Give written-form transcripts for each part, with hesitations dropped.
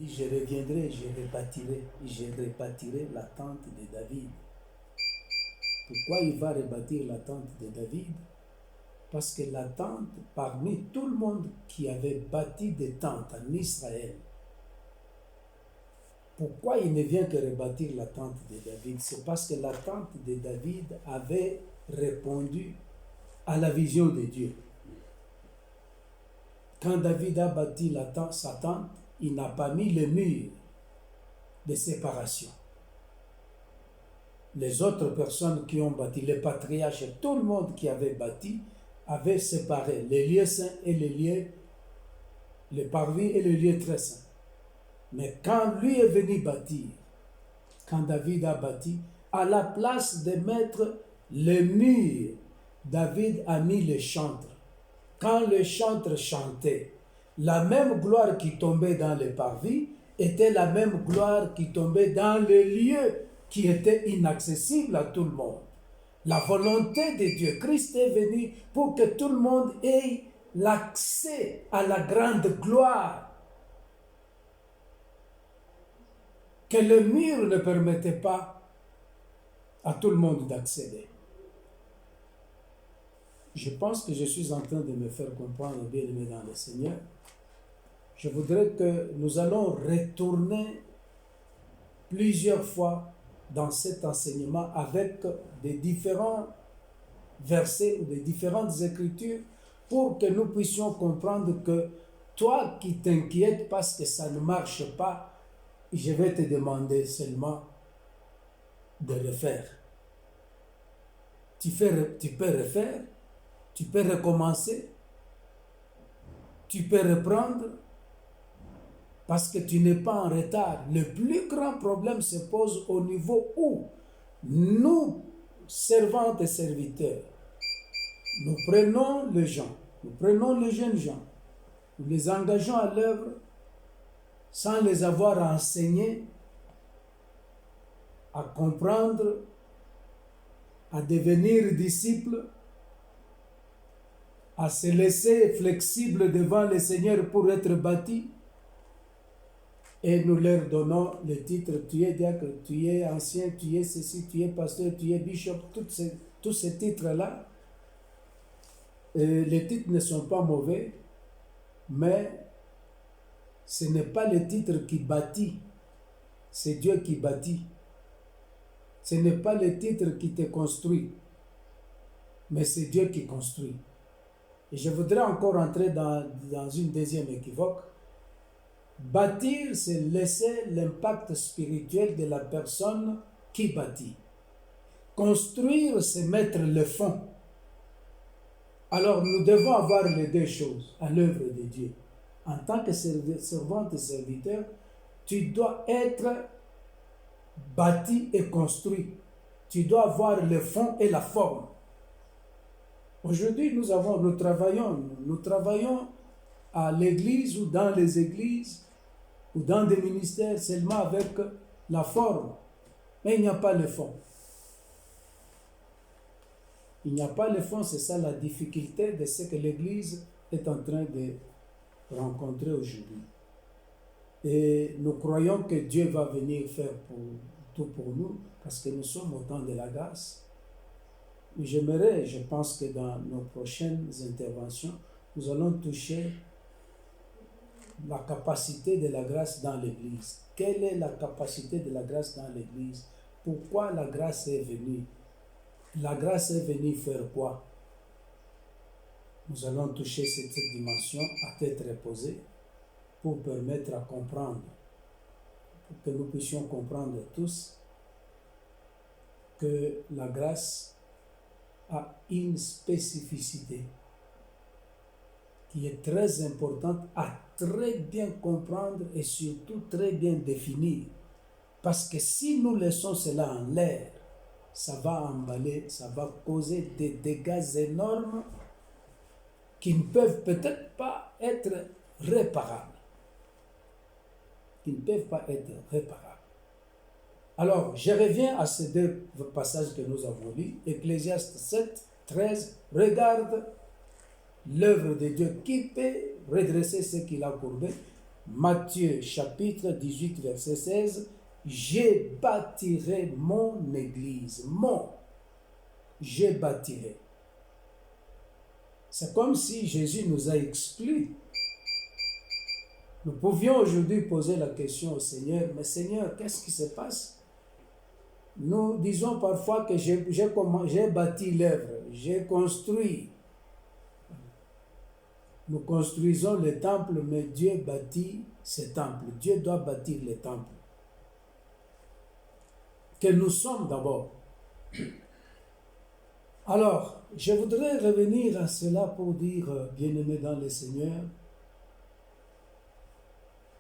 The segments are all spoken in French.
Je reviendrai, je rebâtirai la tente de David. Pourquoi il va rebâtir la tente de David? Parce que la tente, parmi tout le monde qui avait bâti des tentes en Israël, pourquoi il ne vient que rebâtir la tente de David? C'est parce que la tente de David avait répondu à la vision de Dieu. Quand David a bâti sa tente, il n'a pas mis le mur de séparation. Les autres personnes qui ont bâti, les patriarches, tout le monde qui avait bâti, avait séparé les lieux saints et les lieux, les parvis et les lieux très saints. Mais quand lui est venu bâtir, quand David a bâti, à la place de mettre le mur, David a mis les chantres. Quand les chantres chantaient, la même gloire qui tombait dans les parvis était la même gloire qui tombait dans les lieux qui étaient inaccessibles à tout le monde. La volonté de Dieu, Christ est venu pour que tout le monde ait l'accès à la grande gloire que le mur ne permettait pas à tout le monde d'accéder. Je pense que je suis en train de me faire comprendre, bien aimé dans le Seigneur. Je voudrais que nous allons retourner plusieurs fois dans cet enseignement avec des différents versets ou des différentes écritures pour que nous puissions comprendre que toi qui t'inquiètes parce que ça ne marche pas, je vais te demander seulement de refaire. Tu peux refaire, tu peux recommencer, tu peux reprendre parce que tu n'es pas en retard. Le plus grand problème se pose au niveau où nous, servantes et serviteurs, nous prenons les gens, nous prenons les jeunes gens, nous les engageons à l'œuvre sans les avoir enseignés à comprendre, à devenir disciples, à se laisser flexibles devant le Seigneur pour être bâtis. Et nous leur donnons le titre, tu es diacre, tu es ancien, tu es ceci, tu es pasteur, tu es bishop, tous ces titres-là. Les titres ne sont pas mauvais, mais ce n'est pas le titre qui bâtit, c'est Dieu qui bâtit. Ce n'est pas le titre qui te construit, mais c'est Dieu qui construit. Et je voudrais encore entrer dans une deuxième équivoque. Bâtir, c'est laisser l'impact spirituel de la personne qui bâtit. Construire, c'est mettre le fond. Alors, nous devons avoir les deux choses à l'œuvre de Dieu. En tant que servante et serviteur, tu dois être bâti et construit. Tu dois avoir le fond et la forme. Aujourd'hui, nous travaillons à l'église ou dans les églises ou dans des ministères seulement avec la forme, mais il n'y a pas le fond. Il n'y a pas le fond, c'est ça la difficulté de ce que l'Église est en train de rencontrer aujourd'hui. Et nous croyons que Dieu va venir faire tout pour nous, parce que nous sommes au temps de la grâce. Je pense que dans nos prochaines interventions, nous allons toucher la capacité de la grâce dans l'Église. Quelle est la capacité de la grâce dans l'Église? Pourquoi la grâce est venue? La grâce est venue faire quoi? Nous allons toucher cette dimension à tête reposée pour permettre à comprendre, pour que nous puissions comprendre tous que la grâce a une spécificité qui est très importante à très bien comprendre et surtout très bien définir. Parce que si nous laissons cela en l'air, ça va emballer, ça va causer des dégâts énormes qui ne peuvent peut-être pas être réparables. Alors, je reviens à ces deux passages que nous avons lus. Ecclésiaste 7, 13. Regarde l'œuvre de Dieu qui peut redresser ce qu'il a courbé. Matthieu chapitre 18 verset 16, je bâtirai mon église. Je bâtirai. C'est comme si Jésus nous a exclus. Nous pouvions aujourd'hui poser la question au Seigneur, mais Seigneur, qu'est-ce qui se passe? Nous disons parfois que j'ai bâti l'œuvre, j'ai construit. Nous construisons le temple, mais Dieu bâtit ce temple. Dieu doit bâtir le temple. Que nous sommes d'abord. Alors, je voudrais revenir à cela pour dire, bien-aimés dans le Seigneur,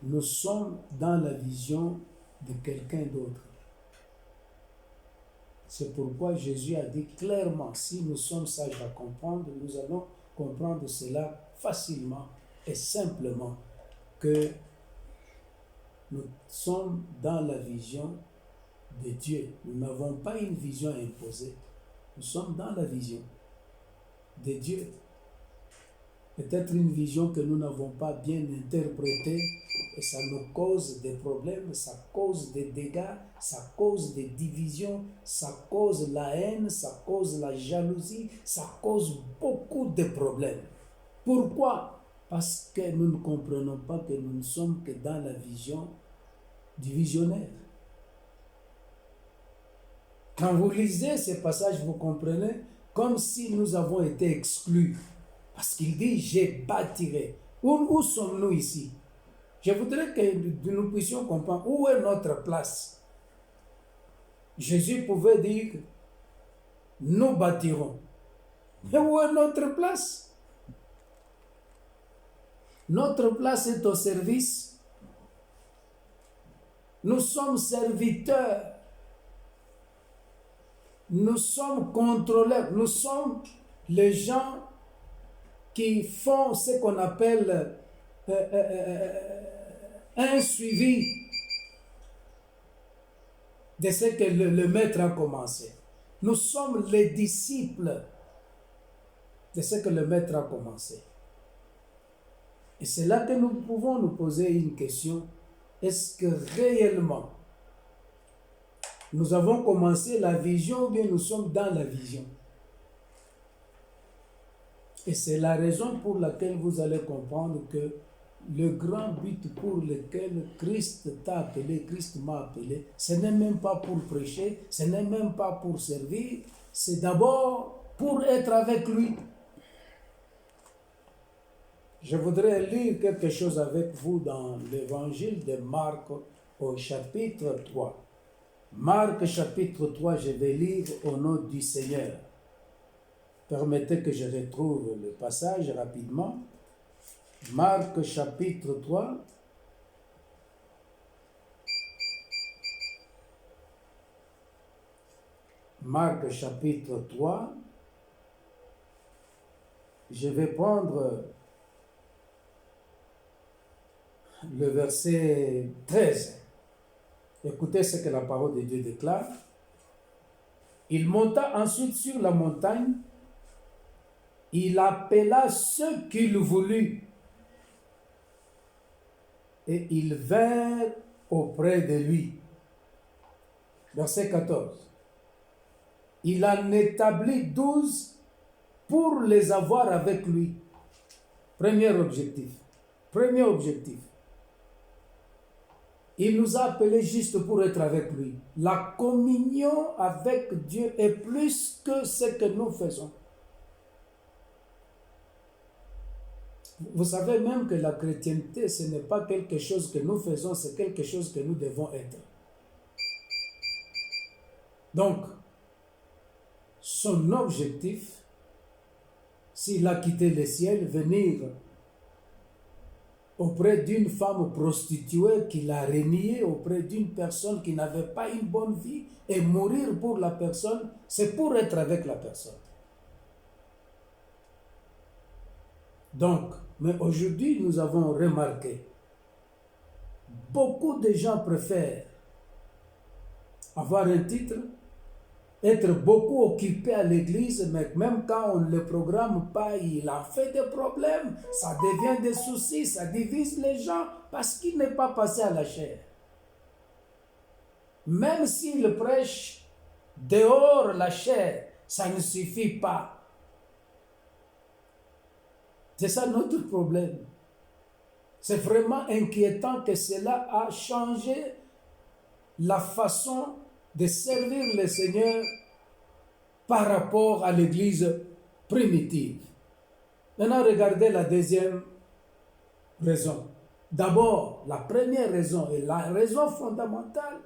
nous sommes dans la vision de quelqu'un d'autre. C'est pourquoi Jésus a dit clairement, si nous sommes sages à comprendre, nous allons comprendre cela facilement et simplement, que nous sommes dans la vision de Dieu. Nous n'avons pas une vision imposée. Nous sommes dans la vision de Dieu. Peut-être une vision que nous n'avons pas bien interprétée et ça nous cause des problèmes, ça cause des dégâts, ça cause des divisions, ça cause la haine, ça cause la jalousie, ça cause beaucoup de problèmes. Pourquoi? Parce que nous ne comprenons pas que nous ne sommes que dans la vision du visionnaire. Quand vous lisez ces passages, vous comprenez comme si nous avons été exclus. Parce qu'il dit, je bâtirai. Où sommes-nous ici? Je voudrais que nous puissions comprendre où est notre place. Jésus pouvait dire, nous bâtirons. Mais où est notre place? Notre place est au service. Nous sommes serviteurs. Nous sommes contrôleurs. Nous sommes les gens qui font ce qu'on appelle un suivi de ce que le maître a commencé. Nous sommes les disciples de ce que le maître a commencé. Et c'est là que nous pouvons nous poser une question. Est-ce que réellement nous avons commencé la vision ou bien nous sommes dans la vision? Et c'est la raison pour laquelle vous allez comprendre que le grand but pour lequel Christ t'a appelé, Christ m'a appelé, ce n'est même pas pour prêcher, ce n'est même pas pour servir, c'est d'abord pour être avec lui. Je voudrais lire quelque chose avec vous dans l'évangile de Marc au chapitre 3. Marc chapitre 3, je vais lire au nom du Seigneur. Permettez que je retrouve le passage rapidement. Marc chapitre 3. Marc chapitre 3. Je vais prendre le verset 13. Écoutez ce que la parole de Dieu déclare. Il monta ensuite sur la montagne. Il appela ceux qu'il voulut. Et ils vinrent auprès de lui. Verset 14. Il en établit 12 pour les avoir avec lui. Premier objectif. Il nous a appelés juste pour être avec lui. La communion avec Dieu est plus que ce que nous faisons. Vous savez même que la chrétienté, ce n'est pas quelque chose que nous faisons, c'est quelque chose que nous devons être. Donc, son objectif, s'il a quitté le ciel, venir auprès d'une femme prostituée qu'il a reniée, auprès d'une personne qui n'avait pas une bonne vie, et mourir pour la personne, c'est pour être avec la personne. Donc, mais aujourd'hui, nous avons remarqué, beaucoup de gens préfèrent avoir un titre, être beaucoup occupé à l'église, mais même quand on ne le programme pas, il en fait des problèmes, ça devient des soucis, ça divise les gens parce qu'il n'est pas passé à la chair. Même s'il prêche dehors la chair, ça ne suffit pas. C'est ça notre problème. C'est vraiment inquiétant que cela a changé la façon de servir le Seigneur par rapport à l'Église primitive. Maintenant, regardez la deuxième raison. D'abord, la première raison et la raison fondamentale,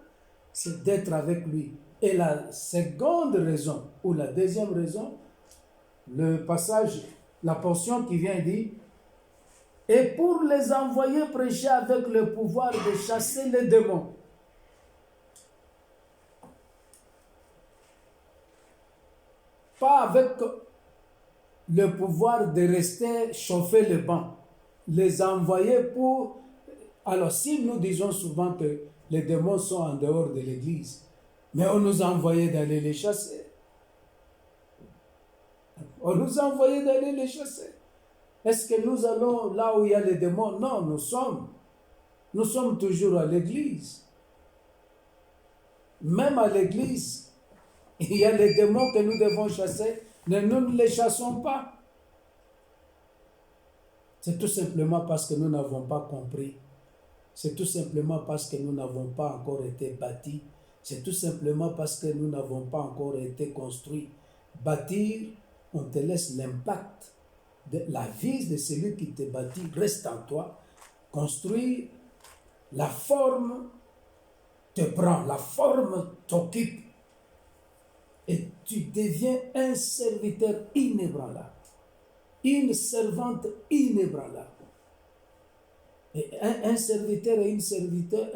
c'est d'être avec lui. Et la seconde raison, ou la deuxième raison, le passage, la portion qui vient dit, et pour les envoyer prêcher avec le pouvoir de chasser les démons. Pas avec le pouvoir de rester chauffer le banc. Les envoyer pour... Alors, si nous disons souvent que les démons sont en dehors de l'église, mais on nous a envoyé d'aller les chasser. On nous a envoyé d'aller les chasser. Est-ce que nous allons là où il y a les démons? Non, nous sommes toujours à l'église. Même à l'église, il y a les démons que nous devons chasser, mais nous ne les chassons pas. C'est tout simplement parce que nous n'avons pas compris. C'est tout simplement parce que nous n'avons pas encore été bâtis. C'est tout simplement parce que nous n'avons pas encore été construits. Bâtir, on te laisse l'impact de la vie de celui qui te bâtit reste en toi. Construire, la forme te prend, la forme t'occupe. Et tu deviens un serviteur inébranlable. Une servante inébranlable. Et un serviteur et une serviteur,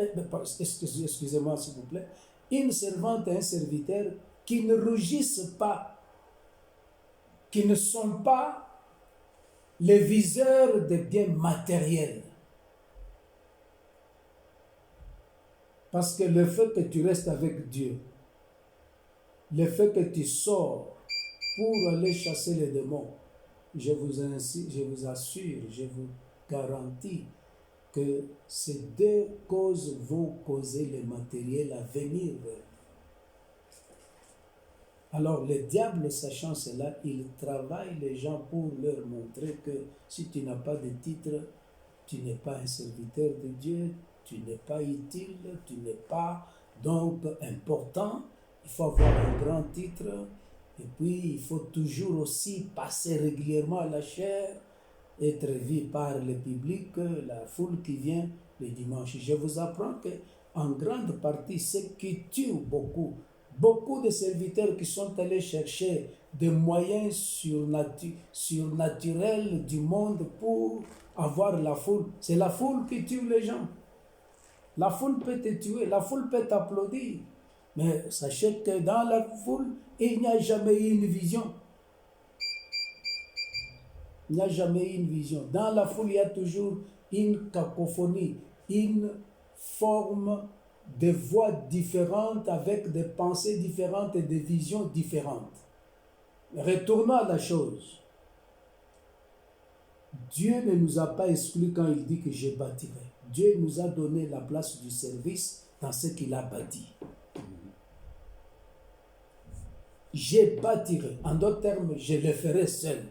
excusez-moi s'il vous plaît, une servante et un serviteur qui ne rougissent pas, qui ne sont pas les viseurs des biens matériels. Parce que le fait que tu restes avec Dieu, le fait que tu sors pour aller chasser les démons, je vous assure, je vous garantis que ces deux causes vont causer le matériel à venir vers vous. Alors le diable, sachant cela, il travaille les gens pour leur montrer que si tu n'as pas de titre, tu n'es pas un serviteur de Dieu, tu n'es pas utile, tu n'es pas donc important. Il faut avoir un grand titre et puis il faut toujours aussi passer régulièrement à la chair, être vu par le public, la foule qui vient le dimanche. Je vous apprends que en grande partie, ce qui tue beaucoup de serviteurs qui sont allés chercher des moyens surnaturels du monde pour avoir la foule, c'est la foule qui tue les gens. La foule peut te tuer, la foule peut t'applaudir, mais sachez que dans la foule, il n'y a jamais eu une vision. Il n'y a jamais eu une vision. Dans la foule, il y a toujours une cacophonie, une forme de voix différentes avec des pensées différentes et des visions différentes. Retournons à la chose. Dieu ne nous a pas exclus quand il dit que je bâtirai. Dieu nous a donné la place du service dans ce qu'il a bâti. Je bâtirai. En d'autres termes, je le ferai seul.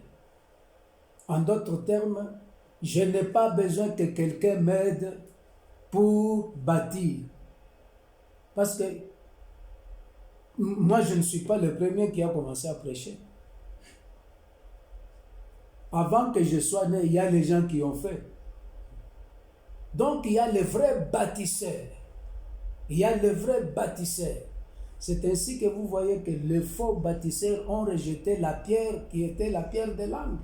En d'autres termes, je n'ai pas besoin que quelqu'un m'aide pour bâtir. Parce que moi, je ne suis pas le premier qui a commencé à prêcher. Avant que je sois né, il y a les gens qui ont fait. Donc, il y a les vrais bâtisseurs. Il y a les vrais bâtisseurs. C'est ainsi que vous voyez que les faux bâtisseurs ont rejeté la pierre qui était la pierre de l'angle.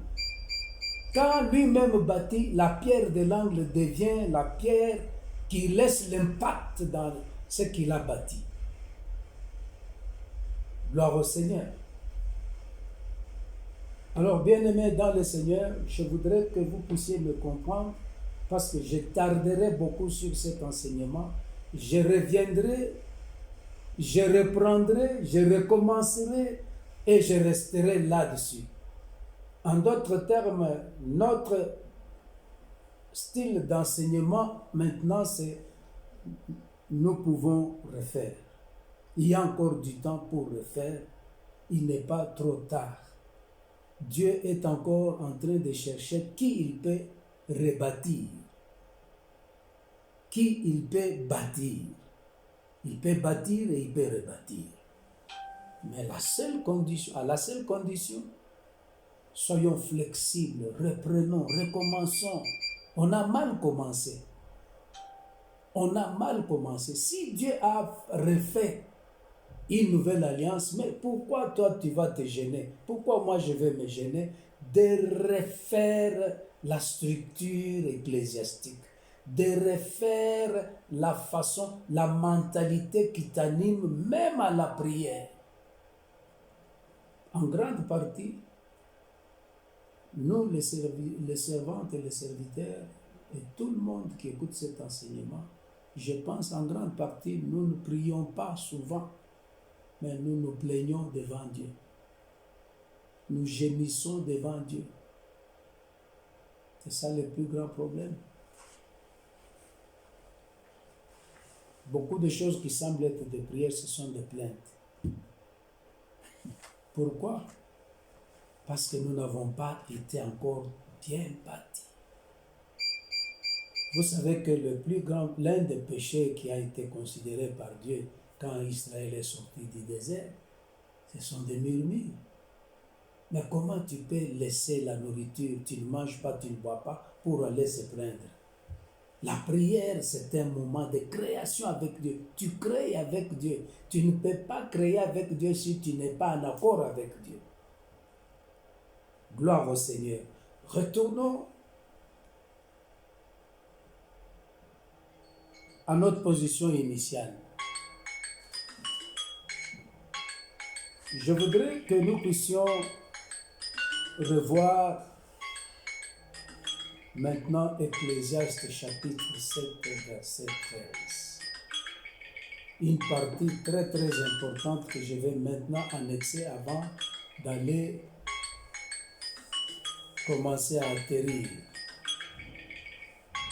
Quand lui-même bâtit, la pierre de l'angle devient la pierre qui laisse l'impact dans ce qu'il a bâti. Gloire au Seigneur. Alors, bien-aimés dans le Seigneur, je voudrais que vous puissiez me comprendre parce que je tarderai beaucoup sur cet enseignement. Je reviendrai je reprendrai, je recommencerai et je resterai là-dessus. En d'autres termes, notre style d'enseignement maintenant, c'est nous pouvons refaire. Il y a encore du temps pour refaire. Il n'est pas trop tard. Dieu est encore en train de chercher qui il peut rebâtir, qui il peut bâtir. Il peut bâtir et il peut rebâtir. Mais à la seule condition, soyons flexibles, reprenons, recommençons. On a mal commencé. On a mal commencé. Si Dieu a refait une nouvelle alliance, mais pourquoi toi tu vas te gêner? Pourquoi moi je vais me gêner de refaire la structure ecclésiastique, de refaire la façon, la mentalité qui t'anime même à la prière? En grande partie, nous les servantes et les serviteurs et tout le monde qui écoute cet enseignement, je pense en grande partie, nous ne prions pas souvent, mais nous nous plaignons devant Dieu. Nous gémissons devant Dieu. C'est ça le plus grand problème. Beaucoup de choses qui semblent être des prières, ce sont des plaintes. Pourquoi? Parce que nous n'avons pas été encore bien bâtis. Vous savez que l'un des péchés qui a été considéré par Dieu quand Israël est sorti du désert, ce sont des murmures. Mais comment tu peux laisser la nourriture, tu ne manges pas, tu ne bois pas, pour aller se plaindre? La prière, c'est un moment de création avec Dieu. Tu crées avec Dieu. Tu ne peux pas créer avec Dieu si tu n'es pas en accord avec Dieu. Gloire au Seigneur. Retournons à notre position initiale. Je voudrais que nous puissions revoir maintenant Ecclésiaste chapitre 7, verset 13. Une partie très très importante que je vais maintenant annexer avant d'aller commencer à atterrir.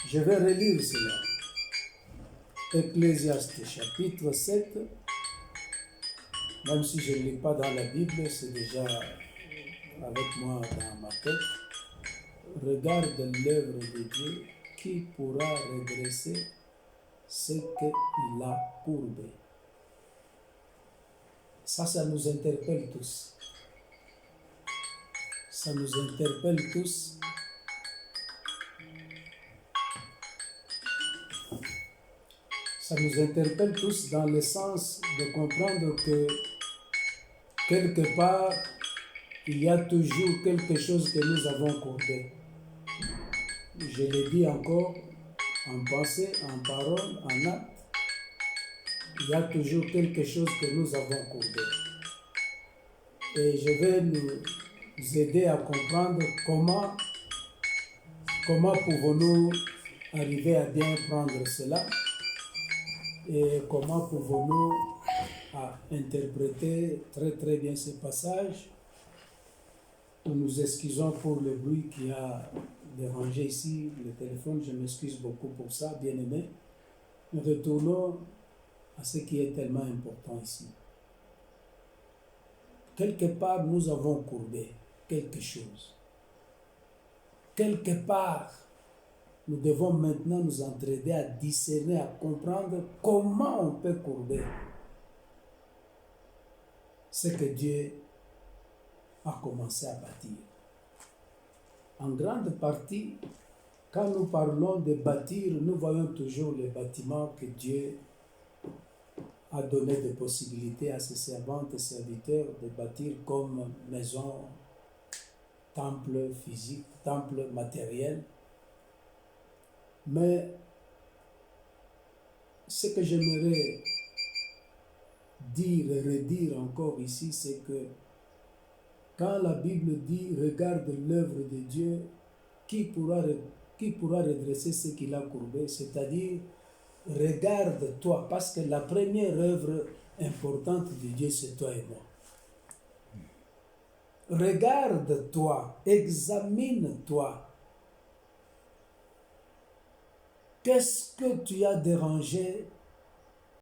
Je vais relire cela. Ecclésiaste chapitre 7, même si je ne lis pas dans la Bible, c'est déjà avec moi dans ma tête. Regarde l'œuvre de Dieu, qui pourra redresser ce qu'il a courbé. Ça nous interpelle tous. Ça nous interpelle tous. Ça nous interpelle tous dans le sens de comprendre que quelque part, il y a toujours quelque chose que nous avons courbé. Je le dis encore, en pensée, en parole, en acte, il y a toujours quelque chose que nous avons courbé. Et je vais nous aider à comprendre comment pouvons-nous arriver à bien prendre cela et comment pouvons-nous interpréter très très bien ce passage. Nous nous excusons pour le bruit qui a dérangé ici, le téléphone, je m'excuse beaucoup pour ça, bien aimé. Nous retournons à ce qui est tellement important ici. Quelque part, nous avons courbé quelque chose. Quelque part, nous devons maintenant nous entraider à discerner, à comprendre comment on peut courber ce que Dieu a commencé à bâtir. En grande partie, quand nous parlons de bâtir, nous voyons toujours les bâtiments que Dieu a donné des possibilités à ses servantes et serviteurs de bâtir comme maison, temple physique, temple matériel. Mais ce que j'aimerais dire et redire encore ici, c'est que quand la Bible dit « Regarde l'œuvre de Dieu, qui pourra redresser ce qu'il a courbé ?» C'est-à-dire, regarde-toi, parce que la première œuvre importante de Dieu, c'est toi et moi. Regarde-toi, examine-toi. Qu'est-ce que tu as dérangé